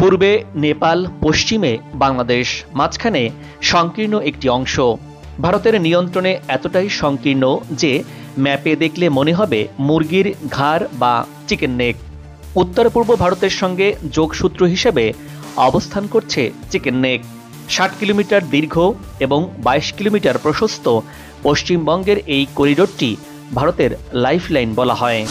পূর্বে নেপাল, পশ্চিমে বাংলাদেশ, মাঝখানে সংকীর্ণ একটি অংশ। ভারতের নিয়ন্ত্রণে এতটাই সংকীর্ণ যে ম্যাপে দেখলে মনে হবে মুরগির ঘাড় বা চিকেন নেক। উত্তর পূর্ব ভারতের সঙ্গে যোগসূত্র হিসেবে অবস্থান করছে চিকেন নেক। 60 কিলোমিটার দীর্ঘ এবং 22 কিলোমিটার প্রশস্ত পশ্চিমবঙ্গের এই করিডোরটি ভারতের লাইফলাইন বলা হয়।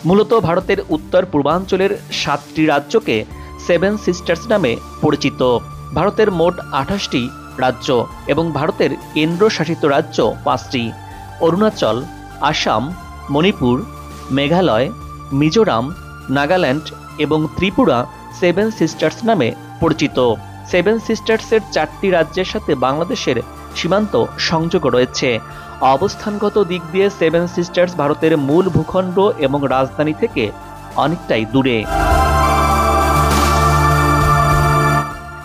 মূলত ভারতের উত্তর পূর্বাঞ্চলের 7টি রাজ্যকে সেভেন সিস্টার্স নামে পরিচিত। ভারতের মোট 28টি রাজ্য এবং ভারতের কেন্দ্রশাসিত রাজ্য 5টি: অরুণাচল, আসাম, মণিপুর, মেঘালয়, মিজোরাম, নাগাল্যান্ড এবং ত্রিপুরা সেভেন সিস্টার্স নামে পরিচিত। সেভেন সিস্টার্সের 4টি রাজ্যের সাথে বাংলাদেশের সীমান্ত সংযোগ রয়েছে। অবস্থানগত দিক দিয়ে সেভেন সিস্টার্স ভারতের মূল ভূখণ্ড এবং রাজধানী থেকে অনেকটাই দূরে।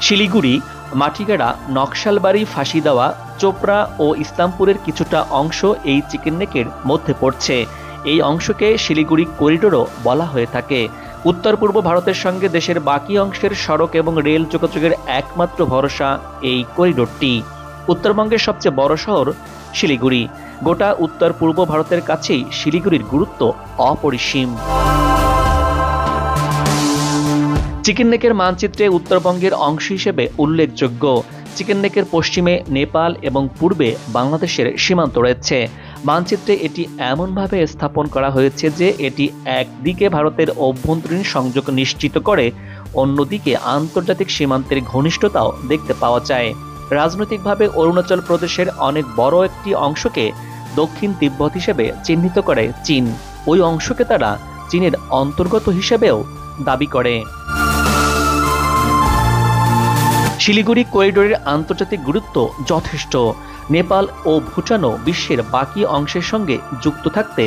শিলিগুড়ি, মাটিগাড়া, নকশালবাড়ি, ফাঁসিদেওয়া, চোপড়া ও ইসলামপুরের কিছুটা অংশ এই চিকেন নেকের মধ্যে পড়ছে। এই অংশকে শিলিগুড়ি করিডোরও বলা হয়ে থাকে। উত্তর পূর্ব ভারতের সঙ্গে দেশের বাকি অংশের সড়ক এবং রেল যোগাযোগের একমাত্র ভরসা এই করিডোরটি। উত্তরবঙ্গের সবচেয়ে বড় শহর শিলিগুড়ি। গোটা উত্তর পূর্ব ভারতের কাছেই শিলিগুড়ির গুরুত্ব অপরিসীম। চিকেন নেকের মানচিত্রে উত্তরবঙ্গের অংশ হিসেবে উল্লেখযোগ্য। চিকেন নেকের পশ্চিমে নেপাল এবং পূর্বে বাংলাদেশের সীমান্ত রয়েছে। মানচিত্রে এটি এমনভাবে স্থাপন করা হয়েছে যে এটি একদিকে ভারতের অভ্যন্তরীণ সংযোগ নিশ্চিত করে, অন্যদিকে আন্তর্জাতিক সীমান্তের ঘনিষ্ঠতাও দেখতে পাওয়া যায়। রাজনৈতিকভাবে অরুণাচল প্রদেশের অনেক বড় একটি অংশকে দক্ষিণ তিব্বত হিসেবে চিহ্নিত করে চীন। ওই অংশকে তারা চীনের অন্তর্গত হিসেবেও দাবি করে। শিলিগুড়ি করিডোরের আন্তর্জাতিক গুরুত্ব যথেষ্ট। নেপাল ও ভুটানও বিশ্বের বাকি অংশের সঙ্গে যুক্ত থাকতে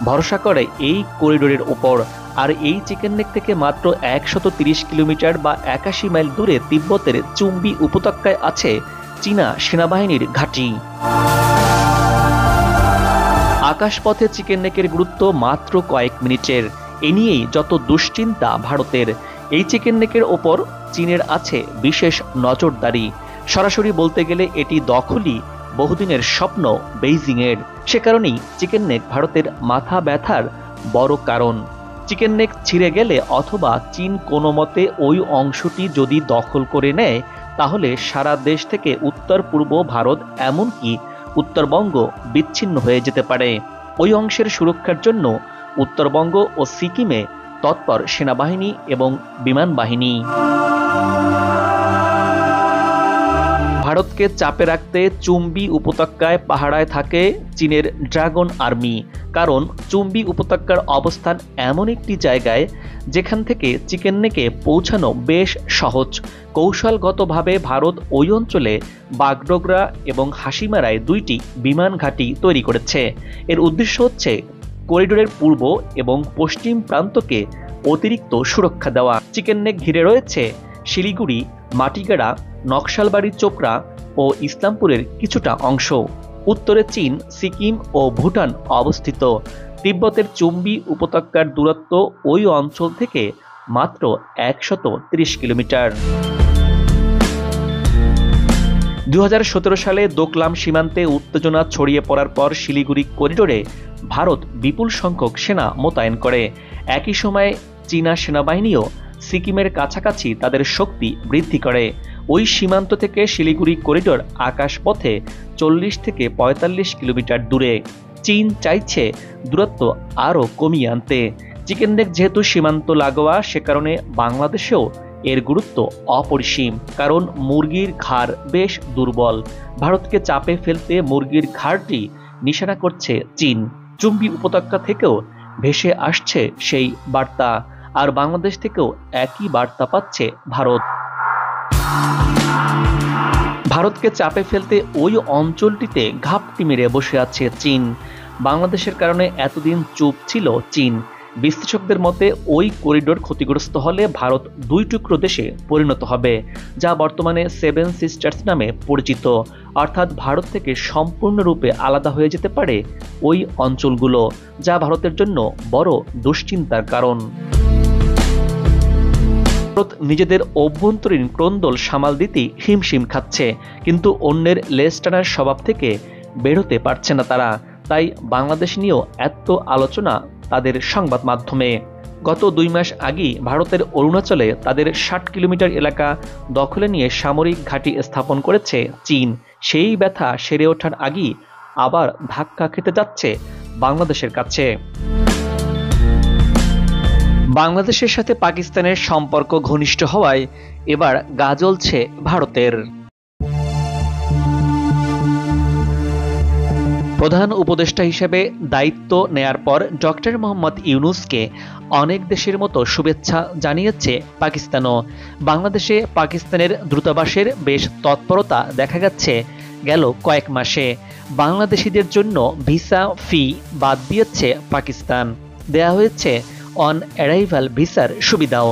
ভরসা করে এই করিডোরের উপর। আর এই চিকেন নেক থেকে মাত্র 130 কিলোমিটার বা 81 মাইল দূরে তিব্বতের চুম্বি উপত্যকায় আছে চীনা সেনাবাহিনীর ঘাঁটি। আকাশপথে চিকেন নেকের গুরুত্ব মাত্র কয়েক মিনিটের। এ নিয়েই যত দুশ্চিন্তা ভারতের। এই চিকেন নেকের ওপর চীনের আছে বিশেষ নজরদারি। সরাসরি বলতে গেলে এটি দখলই বহুদিনের স্বপ্ন বেইজিংয়ের। সে কারণেই চিকেন নেক ভারতের মাথা ব্যথার বড় কারণ। চিকেন নেক ছিঁড়ে গেলে অথবা চীন কোনো মতে ওই অংশটি যদি দখল করে নেয়, তাহলে সারা দেশ থেকে উত্তর পূর্ব ভারত এমনকি উত্তরবঙ্গ বিচ্ছিন্ন হয়ে যেতে পারে। ওই অংশের সুরক্ষার জন্য উত্তরবঙ্গ ও সিকিমে তৎপর সেনাবাহিনী এবং বিমান বাহিনী। ভারতকে চাপে রাখতে চুম্বি উপত্যকায় পাহারায় থাকে চীনের ড্রাগন আর্মি। কারণ চুম্বি উপত্যকার অবস্থান এমন একটি জায়গায় যেখান থেকে চিকেন নেকে পৌঁছানো বেশ সহজ। কৌশলগতভাবে ভারত ওই অঞ্চলে বাগডোগরা এবং হাসিমারায় 2টি বিমান ঘাঁটি তৈরি করেছে। এর উদ্দেশ্য হচ্ছে করিডোরের পূর্ব এবং পশ্চিম প্রান্তকে অতিরিক্ত সুরক্ষা দেওয়া। চিকেন নেক ঘিরে রয়েছে শিলিগুড়ি, মাটিগাড়া, নকশালবাড়ি, চোপড়া ও ইসলামপুরের কিছুটা অংশ। উত্তরে চীন, সিকিম ও ভুটান অবস্থিত। তিব্বতের চুম্বি উপত্যকার দূরত্ব ওই অঞ্চল থেকে মাত্র 130 কিলোমিটার। 2017 সালে দোকলাম সীমান্তে উত্তেজনা ছড়িয়ে পড়ার পর শিলিগুড়ি করিডোরে ভারত বিপুল সংখ্যক সেনা মোতায়েন করে। একই সময়ে চীনা সেনাবাহিনীও সিকিমের কাছাকাছি তাদের শক্তি বৃদ্ধি করে। ওই সীমান্ত থেকে শিলিগুড়ি করিডোর আকাশপথে 40 থেকে 45 কিলোমিটার দূরে। চীন চাইছে দূরত্ব আরও কমিয়ে আনতে। চিকেন নেক যেহেতু সীমান্ত লাগোয়া, সে কারণে বাংলাদেশেও এর গুরুত্ব অপরিসীম। কারণ মুরগির ঘাড় বেশ দুর্বল। ভারতকে চাপে ফেলতে মুরগির ঘাড়টি নিশানা করছে চীন। চুম্বি উপত্যকা থেকেও ভেসে আসছে সেই বার্তা, আর বাংলাদেশ থেকেও একই বার্তা পাচ্ছে ভারত। ভারতকে চাপে ফেলতে ওই অঞ্চলটিতে ঘাপটি মেরে বসে আছে চীন। বাংলাদেশের কারণে এতদিন চুপ ছিল চীন। বিশ্লেষকদের মতে ওই করিডোর ক্ষতিগ্রস্ত হলে ভারত 2 টুকরো দেশে পরিণত হবে, যা বর্তমানে সেভেন সিস্টার্স নামে পরিচিত। অর্থাৎ ভারত থেকে সম্পূর্ণরূপে আলাদা হয়ে যেতে পারে ওই অঞ্চলগুলো, যা ভারতের জন্য বড় দুশ্চিন্তার কারণ। ভারত নিজেদের অভ্যন্তরীণ ক্রন্দল সামাল দিতে হিমশিম খাচ্ছে, কিন্তু অন্যের লেজ টানার স্বভাব থেকে বেরোতে পারছে না তারা। তাই বাংলাদেশ নিয়েও এত আলোচনা তাদের সংবাদ মাধ্যমে। গত 2 মাস আগেই ভারতের অরুণাচলে তাদের 60 কিলোমিটার এলাকা দখলে নিয়ে সামরিক ঘাঁটি স্থাপন করেছে চীন। সেই ব্যথা সেরে ওঠার আগেই আবার ধাক্কা খেতে যাচ্ছে বাংলাদেশের কাছে। বাংলাদেশের সাথে পাকিস্তানের সম্পর্ক ঘনিষ্ঠ হওয়ায় এবার গা জ্বলছে ভারতের। প্রধান উপদেষ্টা হিসেবে দায়িত্ব নেয়ার পর ডক্টর মোহাম্মদ ইউনূসকে অনেক দেশের মতো শুভেচ্ছা জানিয়েছে পাকিস্তানও। বাংলাদেশে পাকিস্তানের দূতাবাসের বেশ তৎপরতা দেখা যাচ্ছে গেল কয়েক মাসে। বাংলাদেশিদের জন্য ভিসা ফি বাদ দিয়েছে পাকিস্তান, দেয়া হয়েছে অন অ্যারাইভাল ভিসার সুবিধাও,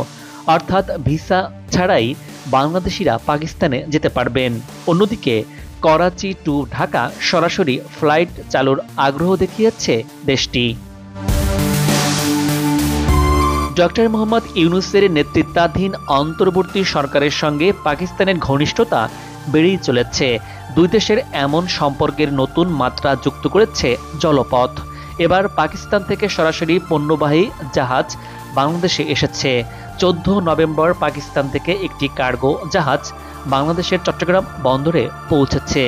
অর্থাৎ ভিসা ছাড়াই বাংলাদেশিরা পাকিস্তানে যেতে পারবেন। অন্যদিকে করাচি টু ঢাকা সরাসরি ফ্লাইট চালুর আগ্রহ দেখিয়েছে দেশটি। ডক্টর মোহাম্মদ ইউনূসের নেতৃত্বাধীন অন্তর্বর্তী সরকারের সঙ্গে পাকিস্তানের ঘনিষ্ঠতা বেড়েই চলেছে। দুই দেশের এমন সম্পর্কের নতুন মাত্রা যুক্ত করেছে জলপথ। এবার পাকিস্তান থেকে সরাসরি পণ্যবাহী জাহাজ বাংলাদেশে এসেছে। 14 নভেম্বর পাকিস্তান থেকে একটি কার্গো জাহাজ বাংলাদেশের চট্টগ্রাম বন্দরে পৌঁছেছে।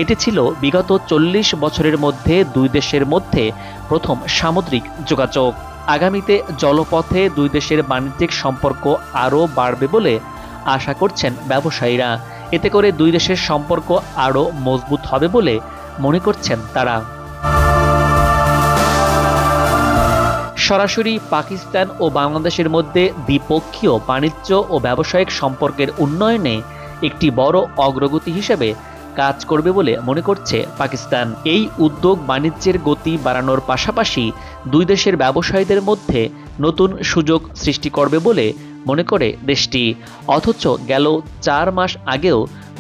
এটি ছিল বিগত 40 বছরের মধ্যে দুই দেশের মধ্যে প্রথম সামুদ্রিক যোগাযোগ। আগামীতে জলপথে দুই দেশের বাণিজ্যিক সম্পর্ক আরও বাড়বে বলে আশা করছেন ব্যবসায়ীরা। এতে করে দুই দেশের সম্পর্ক আরও মজবুত হবে বলে মনে করছেন তারা। সরাসরি পাকিস্তান ও বাংলাদেশের মধ্যে দ্বিপক্ষীয় বাণিজ্য ও ব্যবসায়িক সম্পর্কের উন্নয়নে একটি বড় অগ্রগতি হিসেবে কাজ করবে বলে মনে করছে পাকিস্তান। এই উদ্যোগ বাণিজ্যের গতি বাড়ানোর পাশাপাশি দুই দেশের ব্যবসায়ীদের মধ্যে নতুন সুযোগ সৃষ্টি করবে বলে মনে করে দেশটি। অথচ গেল 4 মাস আগেও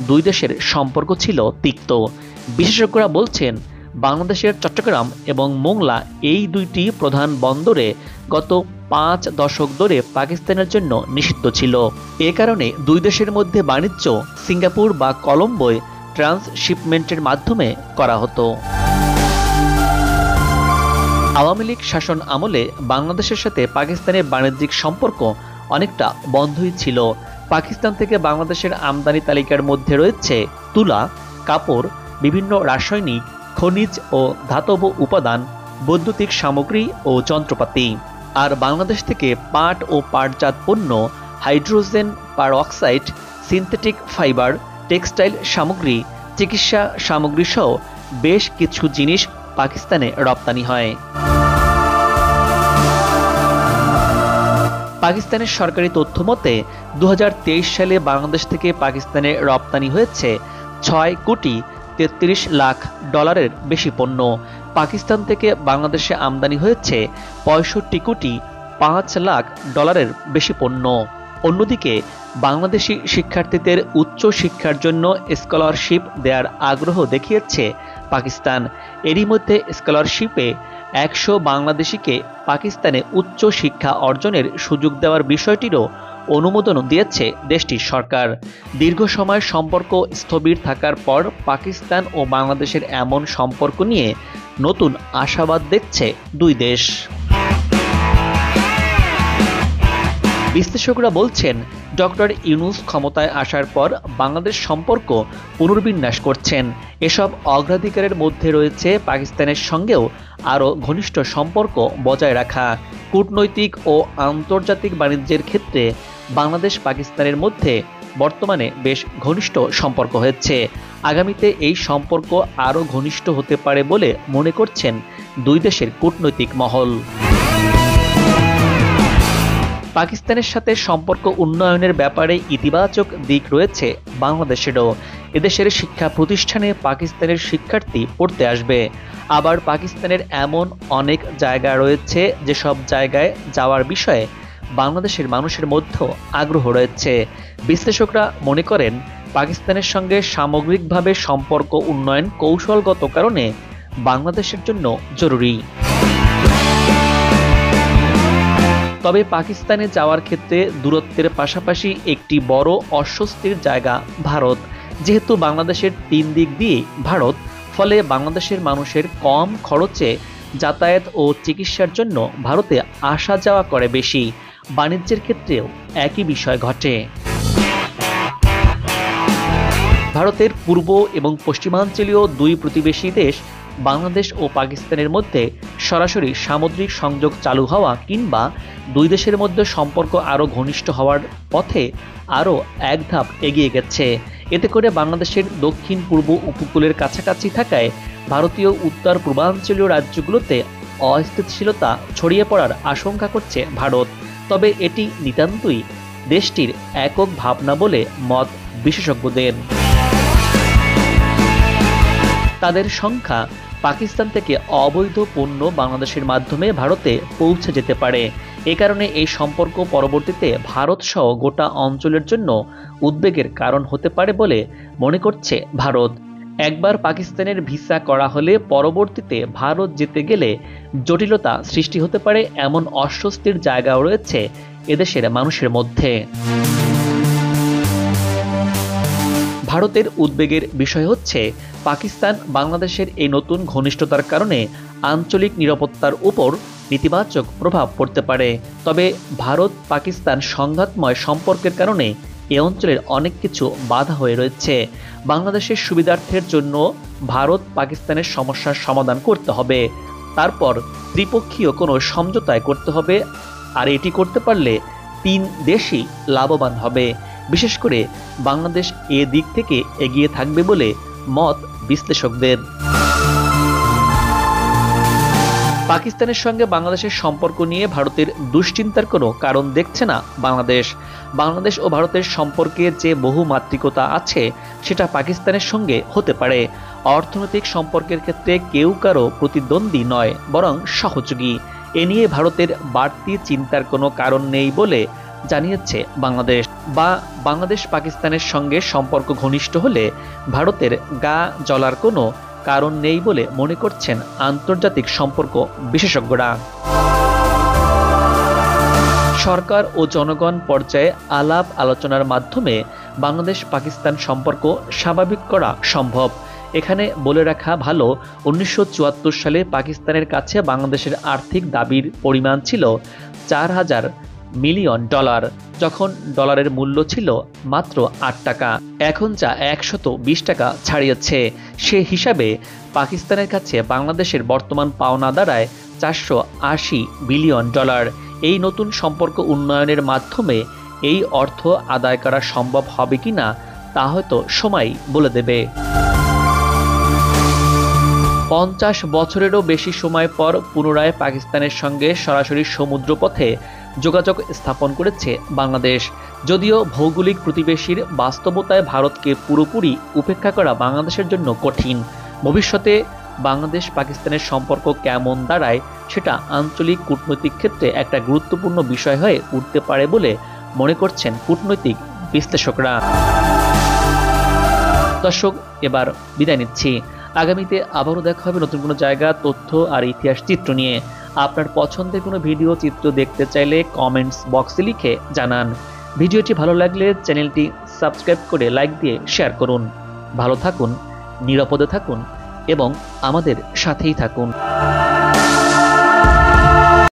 দুই দেশের সম্পর্ক ছিল তিক্ত। বিশেষজ্ঞরা বলছেন বাংলাদেশের চট্টগ্রাম এবং মোংলা এই দুইটি প্রধান বন্দরে গত 5 দশক ধরে পাকিস্তানের জন্য নিষিদ্ধ ছিল। এ কারণে দুই দেশের মধ্যে বাণিজ্য সিঙ্গাপুর বা কলম্বোয় ট্রান্সশিপমেন্টের মাধ্যমে করা হতো। আওয়ামী লীগ শাসন আমলে বাংলাদেশের সাথে পাকিস্তানের বাণিজ্যিক সম্পর্ক অনেকটা বন্ধই ছিল। পাকিস্তান থেকে বাংলাদেশের আমদানি তালিকার মধ্যে রয়েছে তুলা, কাপড়, বিভিন্ন রাসায়নিক, খনিজ ও ধাতব উপাদান, বৈদ্যুতিক সামগ্রী ও যন্ত্রপাতি। আর বাংলাদেশ থেকে পাট ও পাটজাত পণ্য, hydrogen peroxide, synthetic fibre, textile সামগ্রী, চিকিৎসা সামগ্রী সহ বেশ কিছু জিনিস পাকিস্তানে রপ্তানি হয়। পাকিস্তানের সরকারি তথ্য মতে 2023 সালে বাংলাদেশ থেকে পাকিস্তানে রপ্তানি হয়েছে 6 কোটি 33 লাখ ডলারের বেশি পণ্য। পাকিস্তান থেকে বাংলাদেশে আমদানি হয়েছে 65 কোটি 5 লাখ ডলারের বেশি পণ্য। অন্যদিকে বাংলাদেশি শিক্ষার্থীদের উচ্চ শিক্ষার জন্য স্কলারশিপ দেওয়ার আগ্রহ দেখিয়েছে পাকিস্তান। এরই মধ্যে স্কলারশিপে 100 বাংলাদেশিকে পাকিস্তানে উচ্চ শিক্ষা অর্জনের সুযোগ দেওয়ার বিষয়টিরও অনুমোদন দিয়েছে দেশটির সরকার। দীর্ঘ সময় সম্পর্ক স্থবির থাকার পর পাকিস্তান ও বাংলাদেশের এমন সম্পর্ক নিয়ে নতুন আশাবাদ দেখছে দুই দেশ। বিশ্লেষকরা বলছেন ডক্টর ইউনূস ক্ষমতায় আসার পর বাংলাদেশ সম্পর্ক পুনর্বিন্যাস করছেন। এসব অগ্রাধিকারের মধ্যে রয়েছে পাকিস্তানের সঙ্গেও আরও ঘনিষ্ঠ সম্পর্ক বজায় রাখা। কূটনৈতিক ও আন্তর্জাতিক বাণিজ্যের ক্ষেত্রে বাংলাদেশ পাকিস্তানের মধ্যে বর্তমানে বেশ ঘনিষ্ঠ সম্পর্ক হয়েছে। আগামীতে এই সম্পর্ক আরও ঘনিষ্ঠ হতে পারে বলে মনে করছেন দুই দেশের কূটনৈতিক মহল। পাকিস্তানের সাথে সম্পর্ক উন্নয়নের ব্যাপারে ইতিবাচক দিক রয়েছে বাংলাদেশেরও। এদেশের শিক্ষা প্রতিষ্ঠানে পাকিস্তানের শিক্ষার্থী পড়তে আসবে। আবার পাকিস্তানের এমন অনেক জায়গা রয়েছে যেসব জায়গায় যাওয়ার বিষয়ে বাংলাদেশের মানুষের মধ্যে আগ্রহ রয়েছে। বিশ্লেষকরা মনে করেন পাকিস্তানের সঙ্গে সামগ্রিকভাবে সম্পর্ক উন্নয়ন কৌশলগত কারণে বাংলাদেশের জন্য জরুরি। তবে পাকিস্তানে যাওয়ার ক্ষেত্রে দূরত্বের পাশাপাশি একটি বড় অস্বস্তির জায়গা ভারত। যেহেতু বাংলাদেশের 3 দিক দিয়ে ভারত, ফলে বাংলাদেশের মানুষের কম খরচে যাতায়াত ও চিকিৎসার জন্য ভারতে আসা যাওয়া করে বেশি। বাণিজ্যের ক্ষেত্রেও একই বিষয় ঘটে। ভারতের পূর্ব এবং পশ্চিমাঞ্চলীয় দুই প্রতিবেশী দেশ বাংলাদেশ ও পাকিস্তানের মধ্যে সরাসরি সামুদ্রিক সংযোগ চালু হওয়া কিংবা দুই দেশের মধ্যে সম্পর্ক আরও ঘনিষ্ঠ হওয়ার পথে আরও এক ধাপ এগিয়ে গেছে। এতে করে বাংলাদেশের দক্ষিণ পূর্ব উপকূলের কাছাকাছি থাকায় ভারতীয় উত্তর পূর্বাঞ্চলীয় রাজ্যগুলোতে অস্থিতিশীলতা ছড়িয়ে পড়ার আশঙ্কা করছে ভারত। তবে এটি নিতান্তই দেশটির একক ভাবনা বলে মত বিশেষজ্ঞদের। তাদের সংখ্যা পাকিস্তান থেকে অবৈধ পণ্য বাংলাদেশের মাধ্যমে ভারতে পৌঁছে যেতে পারে। এ কারণে এই সম্পর্ক পরবর্তীতে ভারত সহ গোটা অঞ্চলের জন্য উদ্বেগের কারণ হতে পারে বলে মনে করছে ভারত। একবার পাকিস্তানের ভিসা করা হলে পরবর্তীতে ভারত যেতে গেলে জটিলতা সৃষ্টি হতে পারে, এমন অস্বস্তির জায়গাও রয়েছে এদেশের মানুষের মধ্যে। ভারতের উদ্বেগের বিষয় হচ্ছে পাকিস্তান বাংলাদেশের এই নতুন ঘনিষ্ঠতার কারণে আঞ্চলিক নিরাপত্তার উপর নেতিবাচক প্রভাব পড়তে পারে। তবে ভারত পাকিস্তান সংঘাতময় সম্পর্কের কারণে এ অঞ্চলের অনেক কিছু বাধা হয়ে রয়েছে। বাংলাদেশের সুবিধার্থের জন্য ভারত পাকিস্তানের সমস্যার সমাধান করতে হবে, তারপর ত্রিপক্ষীয় কোনো সমঝোতায় করতে হবে। আর এটি করতে পারলে 3 দেশই লাভবান হবে। বিশেষ করে বাংলাদেশ এ দিক থেকে এগিয়ে থাকবে বলে মত বিশ্লেষকদের। পাকিস্তানের সঙ্গে বাংলাদেশের সম্পর্ক নিয়ে ভারতের দুশ্চিন্তার কোনো কারণ দেখছে না বাংলাদেশ। বাংলাদেশ ও ভারতের সম্পর্কে যে বহুমাত্রিকতা আছে সেটা পাকিস্তানের সঙ্গে হতে পারে। অর্থনৈতিক সম্পর্কের ক্ষেত্রে কেউ কারো প্রতিদ্বন্দ্বী নয়, বরং সহযোগী। এ নিয়ে ভারতের বাড়তি চিন্তার কোনো কারণ নেই বলে জানিয়েছে বাংলাদেশ। বাংলাদেশ পাকিস্তানের সঙ্গে সম্পর্ক ঘনিষ্ঠ হলে ভারতের গা জ্বলার কোনো কারণ নেই বলে মনে করছেন আন্তর্জাতিক সম্পর্ক বিশেষজ্ঞরা। সরকার ও জনগণ পর্যায়ে আলাপ আলোচনার মাধ্যমে বাংলাদেশ পাকিস্তান সম্পর্ক স্বাভাবিক করা সম্ভব। এখানে বলে রাখা ভালো, 1974 সালে পাকিস্তানের কাছে বাংলাদেশের আর্থিক দাবির পরিমাণ ছিল $4,000 মিলিয়ন, যখন ডলারের মূল্য ছিল মাত্র 8 টাকা। এখন যা 120 টাকা ছাড়িয়েছে। সে হিসাবে পাকিস্তানের কাছে বাংলাদেশের বর্তমান পাওনা দাঁড়ায় $480 বিলিয়ন। এই নতুন সম্পর্ক উন্নয়নের মাধ্যমে এই অর্থ আদায় করা সম্ভব হবে কিনা তা হয়তো সময় বলে দেবে। 50 বছরেরও বেশি সময় পর পুনরায় পাকিস্তানের সঙ্গে সরাসরি সমুদ্রপথে যোগাযোগ স্থাপন করেছে বাংলাদেশ। যদিও ভৌগোলিক প্রতিবেশীর বাস্তবতায় ভারতকে পুরোপুরি উপেক্ষা করা বাংলাদেশের জন্য কঠিন। ভবিষ্যতে বাংলাদেশ পাকিস্তানের সম্পর্ক কেমন দাঁড়ায় সেটা আঞ্চলিক কূটনৈতিক ক্ষেত্রে একটা গুরুত্বপূর্ণ বিষয় হয়ে উঠতে পারে বলে মনে করছেন কূটনৈতিক বিশ্লেষকরা। দর্শক, এবার বিদায় নিচ্ছি। আগামীতে আবারও দেখা হবে নতুন কোনো জায়গা, তথ্য আর ইতিহাস চিত্র নিয়ে। আপনার পছন্দের কোনো ভিডিও চিত্র দেখতে চাইলে কমেন্টস বক্সে লিখে জানান। ভিডিওটি ভালো লাগলে চ্যানেলটি সাবস্ক্রাইব করে লাইক দিয়ে শেয়ার করুন। ভালো থাকুন, নিরাপদে থাকুন এবং আমাদের সাথেই থাকুন।